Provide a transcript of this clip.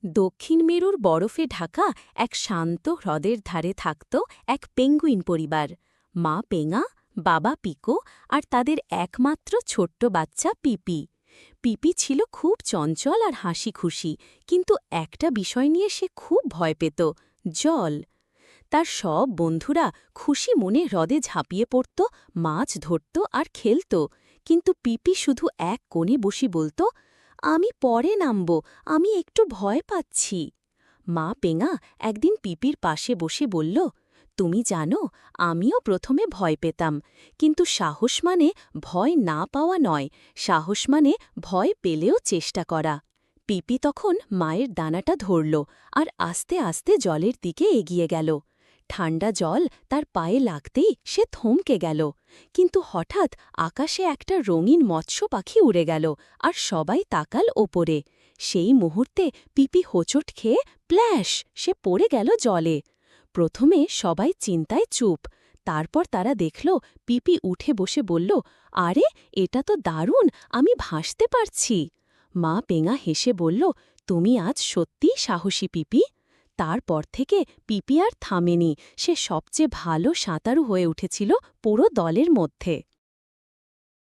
দক্ষিণ মেরুর বরফে ঢাকা এক শান্ত হ্রদের ধারে থাকত এক পেঙ্গুইন পরিবার। মা পেঙা, বাবা পিকো আর তাদের একমাত্র ছোট্ট বাচ্চা পিপি। পিপি ছিল খুব চঞ্চল আর হাসি খুশি, কিন্তু একটা বিষয় নিয়ে সে খুব ভয় পেত, জল। তার সব বন্ধুরা খুশি মনে হ্রদে ঝাঁপিয়ে পড়ত, মাছ ধরত আর খেলত, কিন্তু পিপি শুধু এক কোণে বসি বলত, আমি পরে নামব, আমি একটু ভয় পাচ্ছি। মা পেঙা একদিন পিপির পাশে বসে বলল, তুমি জানো, আমিও প্রথমে ভয় পেতাম, কিন্তু সাহস মানে ভয় না পাওয়া নয়, সাহস মানে ভয় পেলেও চেষ্টা করা। পিপি তখন মায়ের দানাটা ধরল আর আস্তে আস্তে জলের দিকে এগিয়ে গেল। ঠান্ডা জল তার পায়ে লাগতেই সে থমকে গেল, কিন্তু হঠাৎ আকাশে একটা রঙিন মৎস্য পাখি উড়ে গেল আর সবাই তাকাল ওপরে। সেই মুহূর্তে পিপি হোঁচট খেয়ে প্ল্যাশ সে পড়ে গেল জলে। প্রথমে সবাই চিন্তায় চুপ, তারপর তারা দেখল পিপি উঠে বসে বলল, আরে এটা তো দারুণ, আমি ভাসতে পারছি। মা পেঙা হেসে বলল, তুমি আজ সত্যিই সাহসী পিপি। তারপর থেকে পিপি আর থামেনি, সে সবচেয়ে ভালো সাঁতারু হয়ে উঠেছিল পুরো দলের মধ্যে।